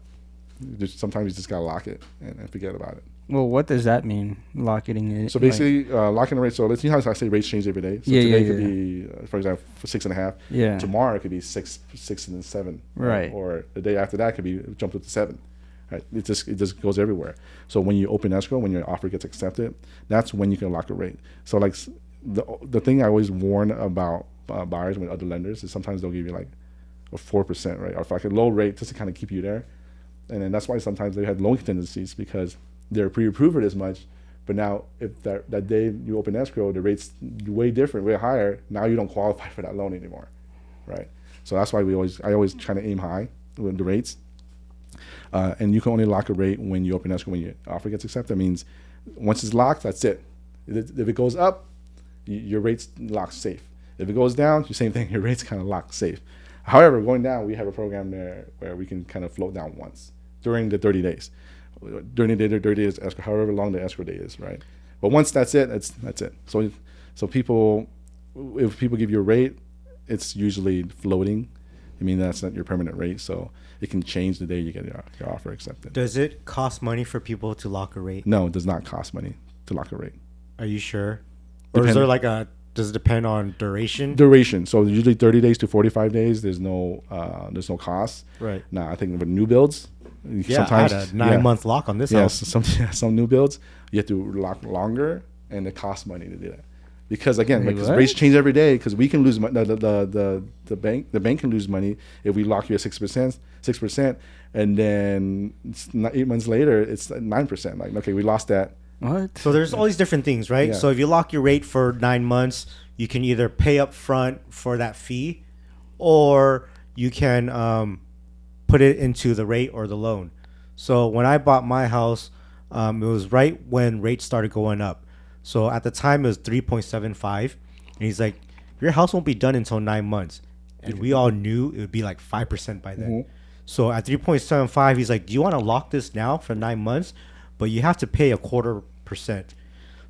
sometimes you just gotta lock it and forget about it. Well, what does that mean? Locking it. So basically, locking the rate. So let's see how I say rates change every day. So today could be, for example, 6.5. Yeah. Tomorrow it could be 6 and 7. Right. Or the day after that could be jumped up to 7. Right. It just goes everywhere. So when you open escrow, when your offer gets accepted, that's when you can lock a rate. So like the thing I always warn about buyers with other lenders is sometimes they'll give you like a 4%, right, or like a low rate just to kind of keep you there. And then that's why sometimes they had loan contingencies because they're pre-approved for this much, but now if that day you open escrow, the rate's way different, way higher. Now you don't qualify for that loan anymore, right? So that's why I always try to aim high with the rates, and you can only lock a rate when you open escrow when your offer gets accepted. That means once it's locked, that's it. If it goes up, your rate's locked safe. If it goes down, the same thing. Your rate's kind of locked safe. However, going down, we have a program there where we can kind of float down once during the 30 days. During the 30 days escrow, however long the escrow day is, right? But once that's it, that's it. So if people give you a rate, it's usually floating. I mean, that's not your permanent rate, so it can change the day you get your offer accepted. Does it cost money for people to lock a rate? No, it does not cost money to lock a rate. Are you sure? Or is there does it depend on duration? Duration. So usually 30 days to 45 days, there's no cost. Right. Now, I think with new builds, sometimes I had a 9-month lock on this house. Some new builds, you have to lock longer, and it costs money to do that. Because again, because rates change every day. Because we can lose money. The bank can lose money if we lock you at 6%, and then 8 months later it's 9%. Like, okay, we lost that. What? So there's all these different things, right? Yeah. So if you lock your rate for 9 months, you can either pay up front for that fee, or you can put it into the rate or the loan. So when I bought my house, it was right when rates started going up. So at the time it was 3.75, and he's like, "Your house won't be done until 9 months," and we all knew it would be like 5% by then. Mm-hmm. So at 3.75, he's like, "Do you want to lock this now for 9 months? But you have to pay 0.25%."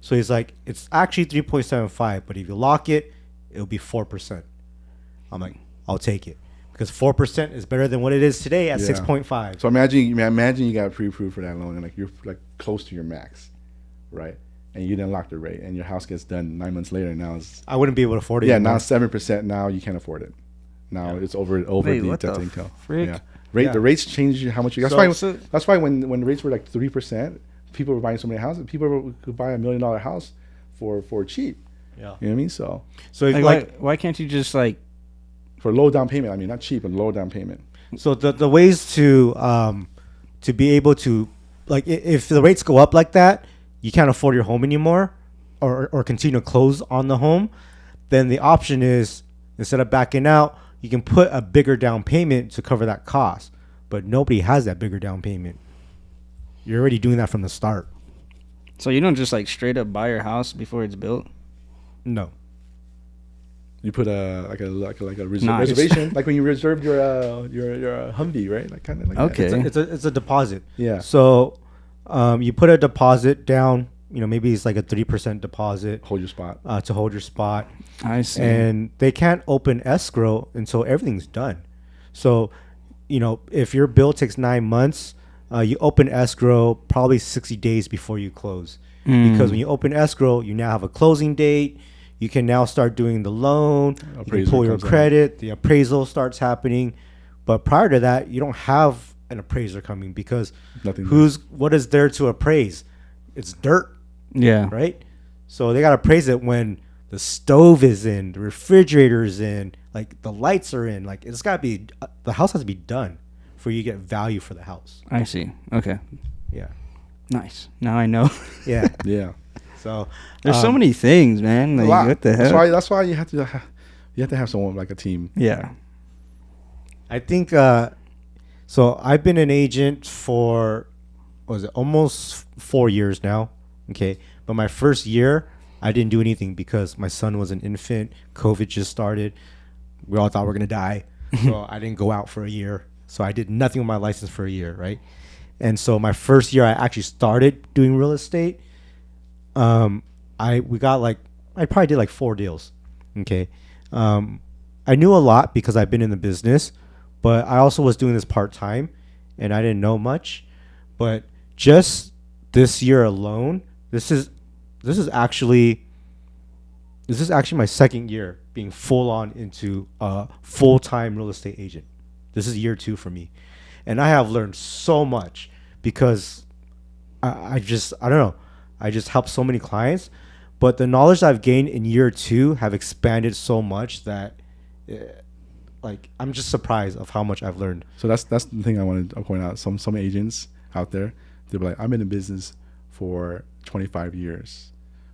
So he's like, "It's actually 3.75, but if you lock it, it'll be 4%. I'm like, "I'll take it." Because 4% is better than what it is today at 6.5. So imagine you got pre-approved for that loan, and like you're like close to your max, right? And you didn't lock the rate, and your house gets done 9 months later. And now I wouldn't be able to afford it. Yeah, now 7%. Now you can't afford it. Now it's over the debt income. Frick? Yeah, the rates change how much you. That's why when the rates were like 3%, people were buying so many houses. People could buy $1 million house for cheap. Yeah, you know what I mean. So why can't you just like for low down payment? I mean, not cheap, but low down payment. So the ways to be able to, like, if the rates go up like that, you can't afford your home anymore, or continue to close on the home, then the option is, instead of backing out, you can put a bigger down payment to cover that cost. But nobody has that bigger down payment. You're already doing that from the start. So you don't just like straight up buy your house before it's built? No. You put a reservation, like when you reserved your Humvee, right? Like kind of like okay. that. It's a deposit. Yeah. So you put a deposit down. You know, maybe it's like a 3% deposit. Hold your spot. To hold your spot. I see. And they can't open escrow until everything's done. So, you know, if your bill takes 9 months, you open escrow probably 60 days before you close. Because when you open escrow, you now have a closing date. You can now start doing the loan. You can pull your credit. The appraisal starts happening. But prior to that, you don't have an appraiser coming because what is there to appraise? It's dirt. Yeah. Right? So they got to appraise it when the stove is in, the refrigerator is in, like the lights are in. Like it's got to be, the house has to be done for you to get value for the house. I see. Okay. Yeah. Nice. Now I know. Yeah. Yeah. So there's so many things, man. Like, what the hell? That's why you have to have someone like a team. Yeah. I think so I've been an agent for was it almost 4 years now. Okay. But my first year, I didn't do anything because my son was an infant. COVID just started. We all thought we were going to die. So I didn't go out for a year. So I did nothing with my license for a year, right? And so my first year I actually started doing real estate. I probably did like 4 deals. Okay. I knew a lot because I've been in the business, but I also was doing this part-time and I didn't know much. But just this year alone, this is actually my second year being full on into a full-time real estate agent. This is year 2 for me. And I have learned so much because I don't know. I just helped so many clients, but the knowledge I've gained in year 2 have expanded so much that like I'm just surprised of how much I've learned. So that's the thing I wanted to point out. Some agents out there, they'll be like, I'm in the business for 25 years.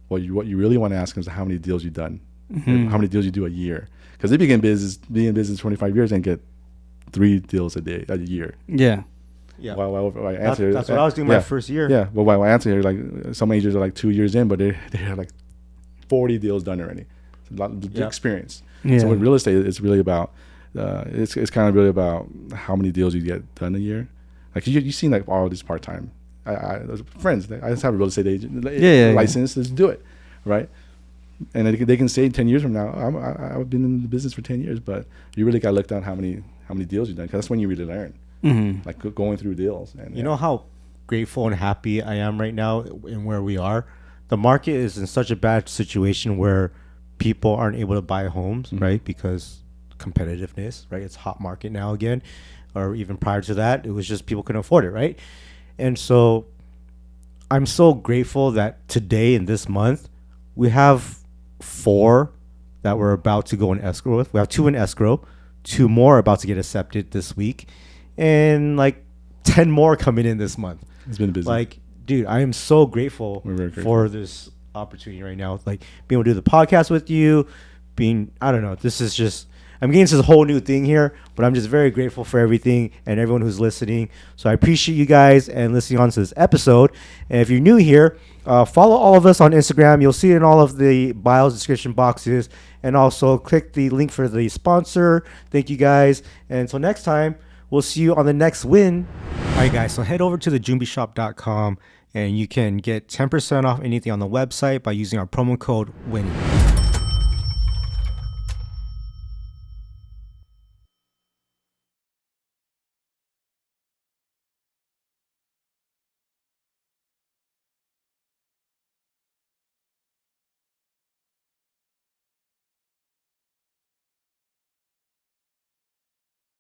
What you really want to ask them is how many deals you've done, how many deals you do a year. Because they be in business 25 years and get 3 deals a year. Yeah. Yeah. While I answer, that's what I was doing my first year. Yeah. But while I answer here, like some agents are like 2 years in, but they have like 40 deals done already. It's a lot of experience. Yeah. So with real estate, it's really about it's kind of really about how many deals you get done a year. Like you've seen like all these part time. I friends. I just have a real estate agent license. Let's do it, right? And they can say 10 years from now, I've been in the business for 10 years, but you really got to look down how many deals you've done, because that's when you really learn. Mm-hmm. Like going through deals. And you know how grateful and happy I am right now in where we are. The market is in such a bad situation where people aren't able to buy homes, mm-hmm. right? Because competitiveness, right? It's hot market now again, or even prior to that, it was just people couldn't afford it, right? And so I'm so grateful that today in this month, we have 4 that we're about to go in escrow with. We have 2 in escrow, 2 more about to get accepted this week, and like 10 more coming in this month. It's been busy. Like, dude, I am so grateful for this opportunity right now. Like being able to do the podcast with you, I don't know, this is just, I'm getting to this whole new thing here, but I'm just very grateful for everything and everyone who's listening. So I appreciate you guys and listening on to this episode. And if you're new here, follow all of us on Instagram. You'll see it in all of the bios, description boxes, and also click the link for the sponsor. Thank you guys. And until next time, we'll see you on the next win. All right, guys. So head over to thejumbishop.com and you can get 10% off anything on the website by using our promo code WINNING.